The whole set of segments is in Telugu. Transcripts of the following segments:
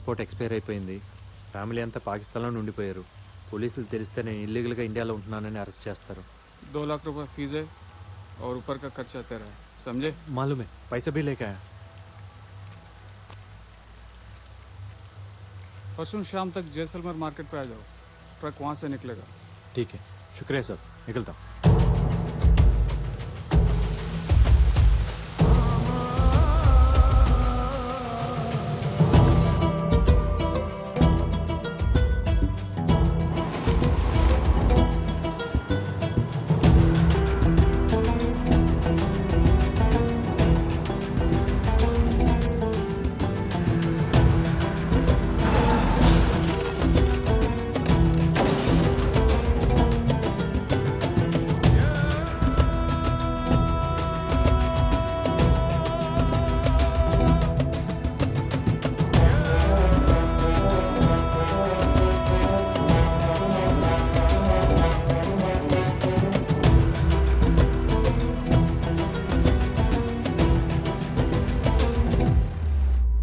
పాస్పోర్ట్ ఎక్స్పైర్ అయిపోయింది. ఫ్యామిలీ అంతా పాకిస్తాన్లో ఉండిపోయారు. పోలీసులు తెలిస్తే నేను ఇల్లీగల్గా ఇండియాలో ఉంటున్నానని అరెస్ట్ చేస్తారు. 2 लाख रुपए फीस है और ऊपर का खर्चा तेरा है, समझे? मालूम है, पैसा भी लेके आया. परसों शाम तक जैसलमेर मार्केट पे आ जाओ, ट्रक वहाँ से निकलेगा. ठीक है, शुक्रिया सर, निकलता हूँ.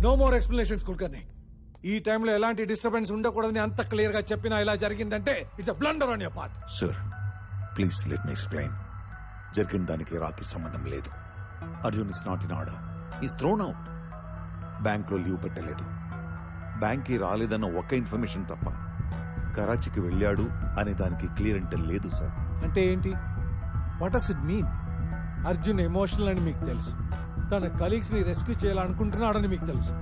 No more explanations Kulkarni. ఈ టైంలో ఎలాంటి డిస్టర్బెన్స్ ఉండకూడదని అంత క్లియర్ గా చెప్పినా ఇలా జరిగిందంటే it's a blunder on your part. Sir please let me explain. జరిగిన దానికి రాకి సంబంధం లేదు. Arjun is not in order, is throne out. Bank లో లీవ్ పెట్టలేదు, బ్యాంక్ కి రాలేదన్న ఒక్క ఇన్ఫర్మేషన్ తప్ప కరాచీకి వెళ్ళాడు అనే దానికి క్లియర్ అంటే లేదు సార్. అంటే ఏంటి? What does it mean? Arjun emotional అని మీకు తెలుసు, తన కలీగ్స్ ని రెస్క్యూ చేయాలనుకుంటున్నాడని మీకు తెలుసు,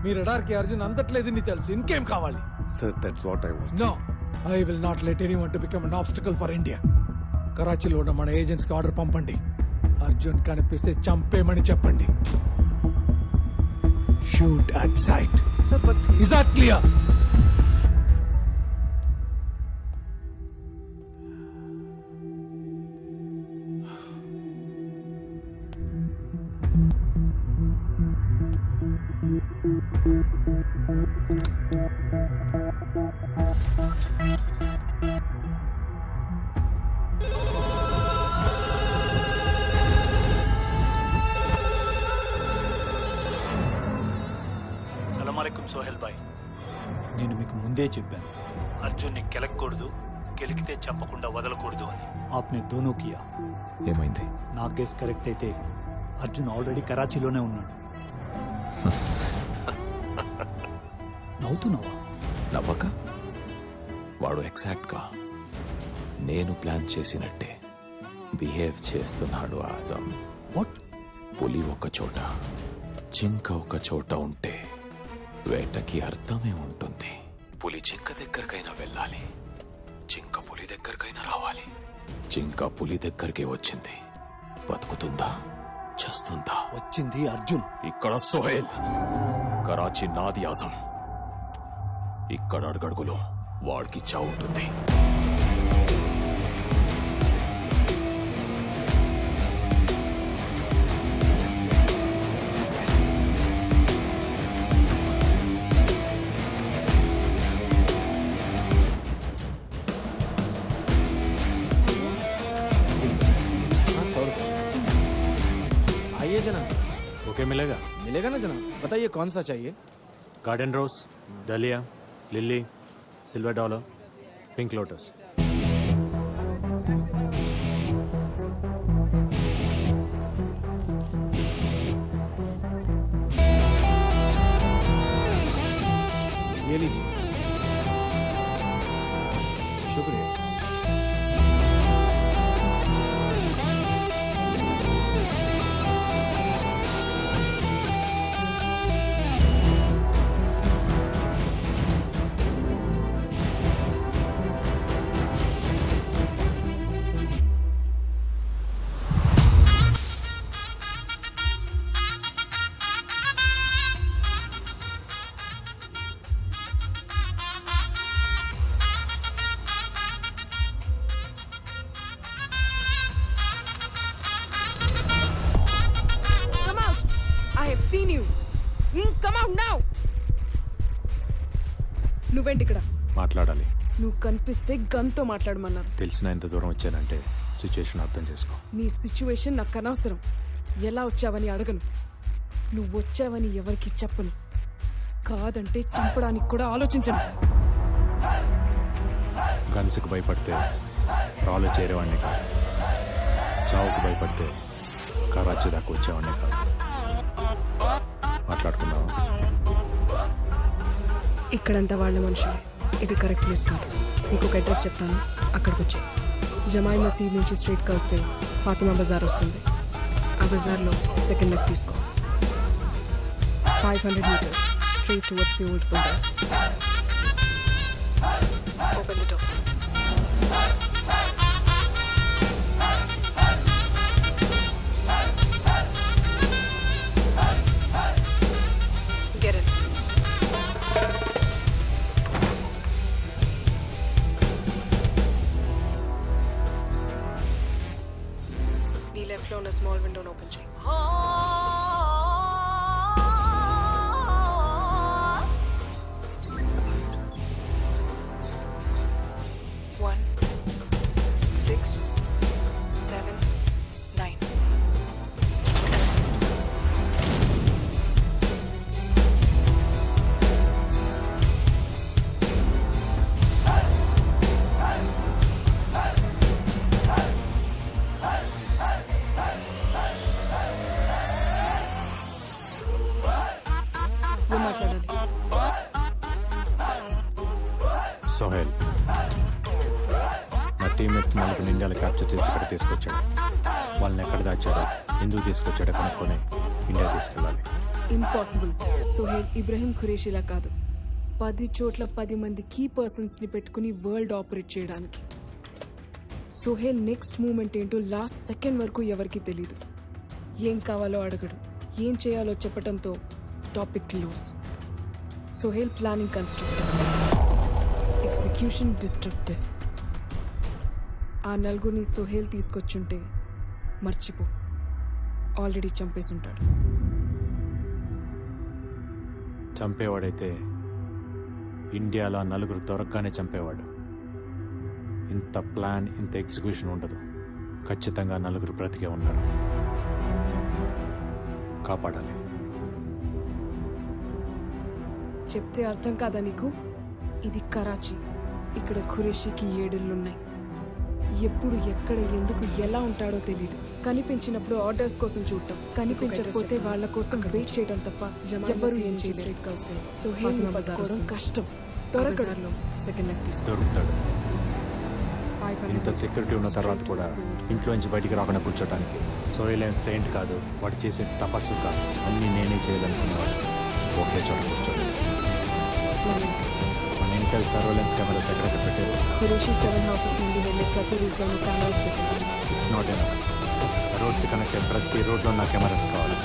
మీ రడార్ కి అర్జున్ అందట్లేదని తెలుసు. ఇంకేం కావాలి? Sir that's what I was. No, I will not let anyone to become an obstacle for India. కరాచీలో ఉన్న మన ఏజెంట్స్ కి ఆర్డర్ పంపండి. అర్జున్ కనిపిస్తే చంపేమని చెప్పండి. Shoot at sight. Is that clear? సలామలేకుం సోహెల్ భాయ్. నేను మీకు ముందే చెప్పాను, అర్జున్ని కెలకూడదు, గెలికితే చంపకుండా వదలకూడదు అని. ఆప్నే దోనో కియా. ఏమైంది? నా కేసు కరెక్ట్ అయితే అర్జున్ ఆల్రెడీ కరాచీలోనే ఉన్నాడు. నవ్వుతున్నావా? నవ్వక? వాడు ఎగ్జాక్ట్గా నేను ప్లాన్ చేసినట్టే బిహేవ్ చేస్తున్నాడు ఆజం. వాట్? పులి ఒక చోట, జింక ఒక చోట ఉంటే వేటకి అర్థమే ఉంటుంది. పులి జింక దగ్గరకైనా వెళ్ళాలి, జింక పులి దగ్గరకైనా రావాలి. జింక పులి దగ్గరికి వచ్చింది, బతుకుతుందా చస్తుందా? వచ్చింది అర్జున్. ఇక్కడ సోహెల్. కరాచీ నాది ఆజం. ఇక్కడ అడుగడుగులో వాడికి చావు ఉంటుంది. आइए जनाब. ओके, मिलेगा? मिलेगा ना जनाब. बताइए कौन सा चाहिए? गार्डन रोज, डलिया, lily, silver dollar, pink lotus. ये लीजिए. शुक्रिया. seen you. Come out now. నువ్వేంటి ఇక్కడ? మాట్లాడాలి. నువ్వు కనిపిస్తే గన్తో మాట్లాడమన్నారు. తెలిసిన ఎంత దూరం వచ్చానంటే సిచ్యువేషన్ అర్థం చేసుకో. నీ సిచ్యువేషన్ నాకు అనవసరం. ఎలా వచ్చావని అడగను, నువ్వు వచ్చావని ఎవరికి చెప్పను. కాదంటే చంపడానికి కూడా ఆలోచించను. గన్స్కి భయపడితే రాళ్ళు చేరేవాడిని కాదు, చావుకు భయపడితే కరాచీ దాకా వచ్చేవాడిని కాదు. మాట్లాడుకుందాం. ఇక్కడంతా వాళ్ళ మనుషులు. ఇది కరెక్ట్ ప్లేస్ కాదు. మీకు ఒక అడ్రస్ చెప్తాను, అక్కడికి వచ్చి జమాయి మసీద్ నుంచి స్ట్రైట్గా వస్తే ఫాతిమా బజార్ వస్తుంది. ఆ బజార్లో సెకండ్ లెఫ్ట్ తీసుకో. 500 meters straight towards the old building. Open the door. Get in. నీ లెఫ్ట్ లో ఉన్న స్మాల్ విండోని ఓపెన్ చేయి. One, 6, 7, 9. ఏం మాట్లాడాలి? సోహెల్ నా టీమ్మేట్స్ నలుగురు ఇండియాలో క్యాప్చర్ చేసి ఇక్కడ తీసుకొచ్చాడు. వాళ్ళని ఎక్కడ దాచాడో, ఎందుకు తీసుకొచ్చాడో కనుక్కొని ఇండియా తీసుకెళ్ళాలి. ఇంపాసిబుల్. సోహెల్ ఇబ్రహీం ఖురేషిలా కాదు. 10 చోట్ల 10 మంది కీ పర్సన్స్ ని పెట్టుకుని వరల్డ్ ఆపరేట్ చేయడానికి. సోహెల్ నెక్స్ట్ మూమెంట్ ఏంటో లాస్ట్ సెకండ్ వరకు ఎవరికీ తెలీదు. ఏం కావాలో అడగడు, ఏం చేయాలో చెప్పడంతో topic close. Sohel planning constructive, execution destructive. ఆ నలుగురిని సోహెల్ తీసుకొచ్చుంటే మర్చిపో, ఆల్రెడీ చంపేసి ఉంటాడు. చంపేవాడైతే ఇండియాలో ఆ నలుగురు దొరకగానే చంపేవాడు. ఇంత ప్లాన్, ఇంత ఎగ్జిక్యూషన్ ఉండదు. ఖచ్చితంగా నలుగురు బ్రతికే ఉన్నారు. కాపాడాలి. చెప్తే అర్థం కాదా నీకు? ఇది కరాచీ. ఇక్కడ ఖురేషీకి 7 ఇళ్ళున్నాయి. ఎప్పుడు, ఎక్కడ, ఎందుకు, ఎలా ఉంటాడో తెలీదు. కనిపించినప్పుడు ఆర్డర్స్ కోసం చూడటం, కనిపించకపోతే వాళ్ళ కోసం వెయిట్ చేయడం తప్ప ఎవరు ఏం చేయలేరు. సోహెల్ పట్టుకోవడం కష్టం. దొరకడంలో సెకండ్ లెఫ్ట్ తీసుకో. దొరుకుతాడు. ఇంత సెక్యూరిటీ ఉన్న తర్వాత కూడా ఇంట్లో నుంచి బయటికి రాకుండా కూర్చోటానికి. సోహెల్ ఏం సెయింట్ కాదు, వాడు చేసే తపస్సు కాదు. అన్నీ నేనే చేయాలనుకునేవాడు. ఒకే చోట కూర్చోడు. మన ఇంటెల్ సర్వేలెన్స్ కెమెరాస్ ఎక్కడెక్కడ పెట్టారు? ఖురేషీ 7 houses నుండి వెళ్ళే ప్రతి రూట్లోనూ కెమెరాస్ పెట్టారు. It's not enough. Roads connect ప్రతి రోడ్లో నా కెమెరాస్ కావాలి.